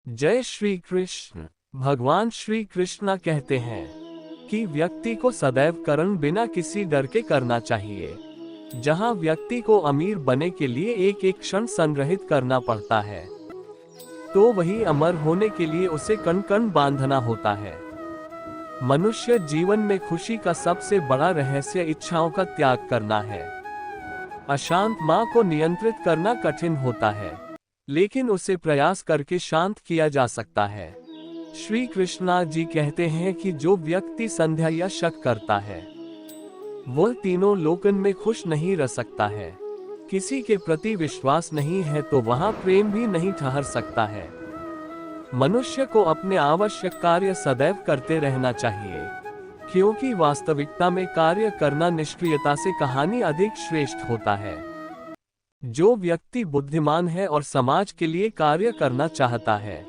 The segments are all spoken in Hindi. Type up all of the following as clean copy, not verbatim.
जय श्री कृष्ण। भगवान श्री कृष्ण कहते हैं कि व्यक्ति को सदैव कर्म बिना किसी डर के करना चाहिए। जहां व्यक्ति को अमीर बनने के लिए एक एक क्षण संग्रहित करना पड़ता है, तो वही अमर होने के लिए उसे कण कण बांधना होता है। मनुष्य जीवन में खुशी का सबसे बड़ा रहस्य इच्छाओं का त्याग करना है। अशांत मां को नियंत्रित करना कठिन होता है, लेकिन उसे प्रयास करके शांत किया जा सकता है। श्री कृष्णा जी कहते हैं कि जो व्यक्ति संध्या या शक करता है, वह तीनों लोकन में खुश नहीं रह सकता है। किसी के प्रति विश्वास नहीं है तो वहां प्रेम भी नहीं ठहर सकता है। मनुष्य को अपने आवश्यक कार्य सदैव करते रहना चाहिए, क्योंकि वास्तविकता में कार्य करना निष्क्रियता से कहानी अधिक श्रेष्ठ होता है। जो व्यक्ति बुद्धिमान है और समाज के लिए कार्य करना चाहता है,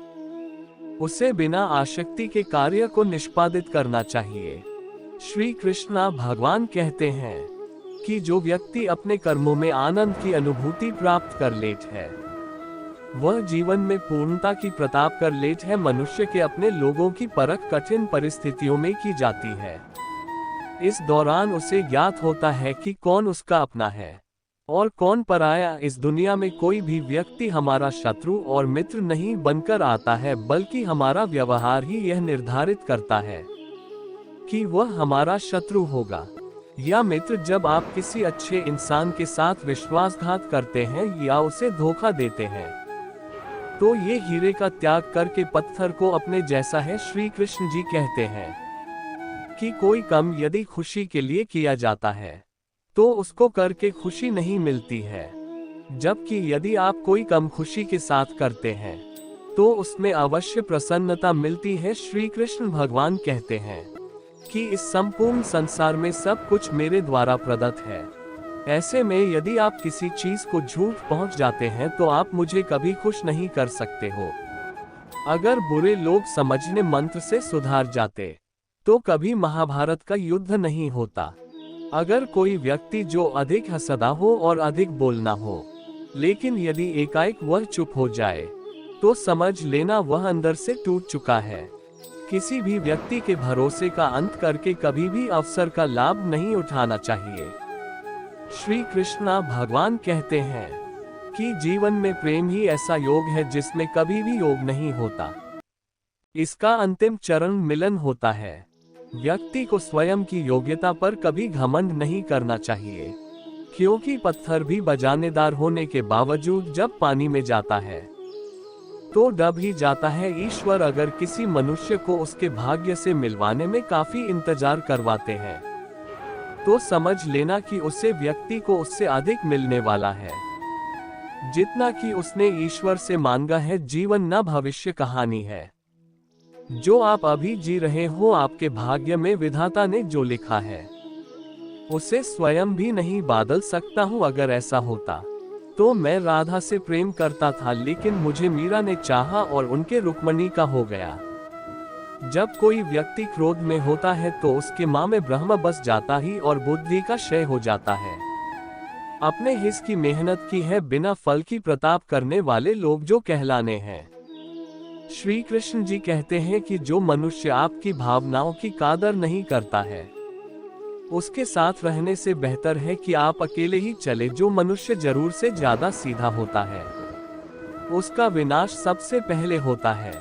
उसे बिना आसक्ति के कार्य को निष्पादित करना चाहिए। श्री कृष्णा भगवान कहते हैं कि जो व्यक्ति अपने कर्मों में आनंद की अनुभूति प्राप्त कर लेता है, वह जीवन में पूर्णता की प्रताप कर लेता है। मनुष्य के अपने लोगों की परख कठिन परिस्थितियों में की जाती है। इस दौरान उसे ज्ञात होता है कि कौन उसका अपना है और कौन पराया। इस दुनिया में कोई भी व्यक्ति हमारा शत्रु और मित्र नहीं बनकर आता है, बल्कि हमारा व्यवहार ही यह निर्धारित करता है कि वह हमारा शत्रु होगा या मित्र। जब आप किसी अच्छे इंसान के साथ विश्वासघात करते हैं या उसे धोखा देते हैं, तो ये हीरे का त्याग करके पत्थर को अपने जैसा है। श्री कृष्ण जी कहते हैं कि कोई काम यदि खुशी के लिए किया जाता है, तो उसको करके खुशी नहीं मिलती है, जबकि यदि आप कोई काम खुशी के साथ करते हैं, तो उसमें अवश्य प्रसन्नता मिलती है। श्री कृष्ण भगवान कहते हैं कि इस संपूर्ण संसार में सब कुछ मेरे द्वारा प्रदत्त है। ऐसे में यदि आप किसी चीज को झूठ पहुंच जाते हैं, तो आप मुझे कभी खुश नहीं कर सकते हो। अगर बुरे लोग समझने मंत्र से सुधार जाते, तो कभी महाभारत का युद्ध नहीं होता। अगर कोई व्यक्ति जो अधिक हंसदा हो और अधिक बोलना हो, लेकिन यदि एकाएक वह चुप हो जाए, तो समझ लेना वह अंदर से टूट चुका है। किसी भी व्यक्ति के भरोसे का अंत करके कभी भी अवसर का लाभ नहीं उठाना चाहिए। श्री कृष्णा भगवान कहते हैं कि जीवन में प्रेम ही ऐसा योग है जिसमें कभी भी योग नहीं होता। इसका अंतिम चरण मिलन होता है। व्यक्ति को स्वयं की योग्यता पर कभी घमंड नहीं करना चाहिए, क्योंकि पत्थर भी बजानेदार होने के बावजूद जब पानी में जाता है, तो डूब ही जाता है। ईश्वर अगर किसी मनुष्य को उसके भाग्य से मिलवाने में काफी इंतजार करवाते हैं, तो समझ लेना कि उसे व्यक्ति को उससे अधिक मिलने वाला है, जितना कि उसने ईश्वर से मांगा है। जीवन न भविष्य कहानी है। जो आप अभी जी रहे हो, आपके भाग्य में विधाता ने जो लिखा है, उसे स्वयं भी नहीं बदल सकता हूँ। अगर ऐसा होता तो मैं राधा से प्रेम करता था, लेकिन मुझे मीरा ने चाहा और उनके रुक्मणी का हो गया। जब कोई व्यक्ति क्रोध में होता है, तो उसके माँ में ब्रह्म बस जाता ही और बुद्धि का क्षय हो जाता है। अपने हिस्से की मेहनत की है, बिना फल की प्रताप करने वाले लोग जो कहलाने हैं। श्री कृष्ण जी कहते हैं कि जो मनुष्य आपकी भावनाओं की कदर नहीं करता है, उसके साथ रहने से बेहतर है कि आप अकेले ही चले। जो मनुष्य जरूर से ज्यादा सीधा होता है, उसका विनाश सबसे पहले होता है,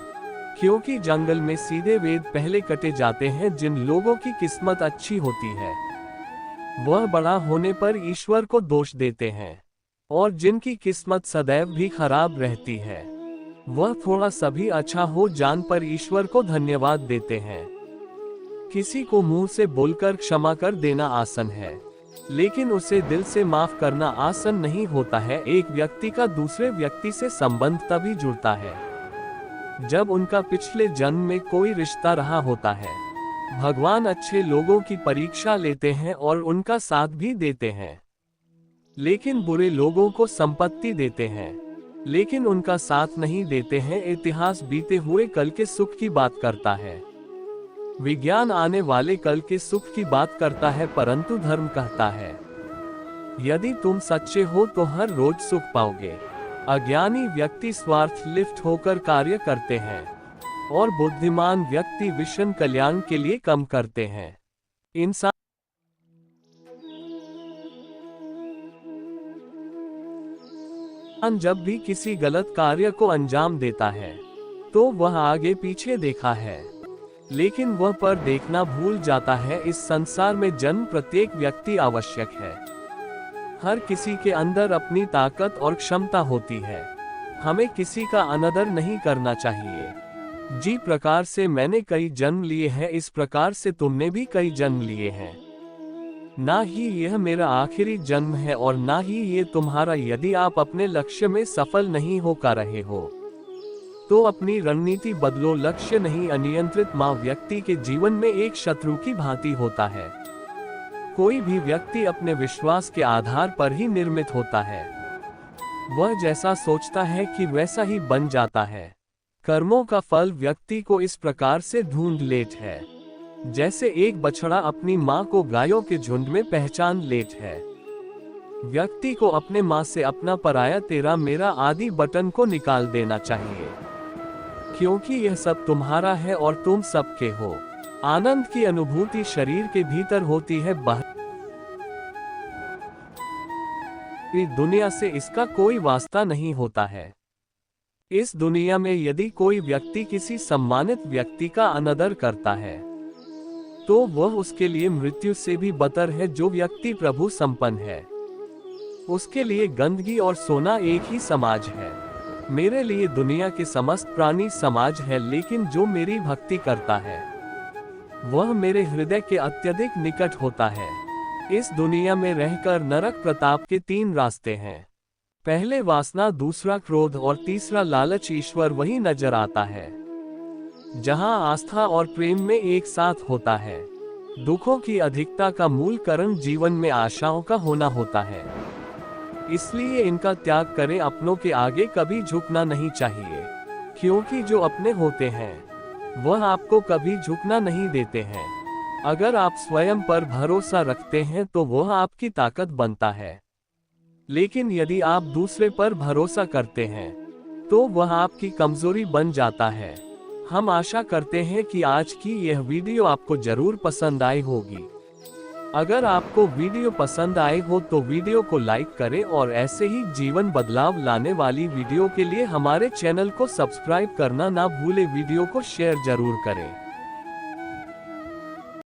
क्योंकि जंगल में सीधे वेद पहले कटे जाते हैं। जिन लोगों की किस्मत अच्छी होती है, वह बड़ा होने पर ईश्वर को दोष देते हैं, और जिनकी किस्मत सदैव भी खराब रहती है, वह थोड़ा सा भी अच्छा हो जान पर ईश्वर को धन्यवाद देते हैं। किसी को मुंह से बोलकर क्षमा कर देना आसान है, लेकिन उसे दिल से माफ करना आसान नहीं होता है। एक व्यक्ति का दूसरे व्यक्ति से संबंध तभी जुड़ता है जब उनका पिछले जन्म में कोई रिश्ता रहा होता है। भगवान अच्छे लोगों की परीक्षा लेते हैं और उनका साथ भी देते हैं, लेकिन बुरे लोगों को संपत्ति देते हैं, लेकिन उनका साथ नहीं देते हैं। इतिहास बीते हुए कल के सुख की बात करता है, विज्ञान आने वाले कल के सुख की बात करता है, परंतु धर्म कहता है यदि तुम सच्चे हो तो हर रोज सुख पाओगे। अज्ञानी व्यक्ति स्वार्थ लिप्त होकर कार्य करते हैं और बुद्धिमान व्यक्ति विश्व कल्याण के लिए काम करते हैं। इंसान जब भी किसी गलत कार्य को अंजाम देता है तो वह आगे पीछे देखा है, लेकिन वह पर देखना भूल जाता है। इस संसार में जन्म प्रत्येक व्यक्ति आवश्यक है। हर किसी के अंदर अपनी ताकत और क्षमता होती है। हमें किसी का अनादर नहीं करना चाहिए। जिस प्रकार से मैंने कई जन्म लिए हैं, इस प्रकार से तुमने भी कई जन्म लिए हैं। ना ही यह मेरा आखिरी जन्म है और ना ही ये तुम्हारा। यदि आप अपने लक्ष्य में सफल नहीं हो पा रहे हो तो अपनी रणनीति बदलो। लक्ष्य नहीं अनियंत्रित मां व्यक्ति के जीवन में एक शत्रु की भांति होता है। कोई भी व्यक्ति अपने विश्वास के आधार पर ही निर्मित होता है। वह जैसा सोचता है कि वैसा ही बन जाता है। कर्मों का फल व्यक्ति को इस प्रकार से ढूंढ लेता है, जैसे एक बछड़ा अपनी मां को गायों के झुंड में पहचान लेता है। व्यक्ति को अपने मां से अपना पराया तेरा मेरा आदि बटन को निकाल देना चाहिए, क्योंकि यह सब तुम्हारा है और तुम सबके हो। आनंद की अनुभूति शरीर के भीतर होती है, बाहरी दुनिया से इसका कोई वास्ता नहीं होता है। इस दुनिया में यदि कोई व्यक्ति किसी सम्मानित व्यक्ति का अनादर करता है तो वह उसके लिए मृत्यु से भी बदतर है। जो व्यक्ति प्रभु संपन्न है उसके लिए गंदगी और सोना एक ही समाज है। मेरे लिए दुनिया के समस्त प्राणी समाज है, लेकिन जो मेरी भक्ति करता है वह मेरे हृदय के अत्यधिक निकट होता है। इस दुनिया में रहकर नरक प्रताप के 3 रास्ते हैं। पहले वासना, दूसरा क्रोध और तीसरा लालच। ईश्वर वही नजर आता है जहां आस्था और प्रेम में एक साथ होता है। दुखों की अधिकता का मूल कारण जीवन में आशाओं का होना होता है, इसलिए इनका त्याग करें। अपनों के आगे कभी झुकना नहीं चाहिए, क्योंकि जो अपने होते हैं वह आपको कभी झुकना नहीं देते हैं। अगर आप स्वयं पर भरोसा रखते हैं तो वह आपकी ताकत बनता है, लेकिन यदि आप दूसरे पर भरोसा करते हैं तो वह आपकी कमजोरी बन जाता है। हम आशा करते हैं कि आज की यह वीडियो आपको जरूर पसंद आई होगी। अगर आपको वीडियो पसंद आए हो तो वीडियो को लाइक करें और ऐसे ही जीवन बदलाव लाने वाली वीडियो के लिए हमारे चैनल को सब्सक्राइब करना ना भूलें। वीडियो को शेयर जरूर करें।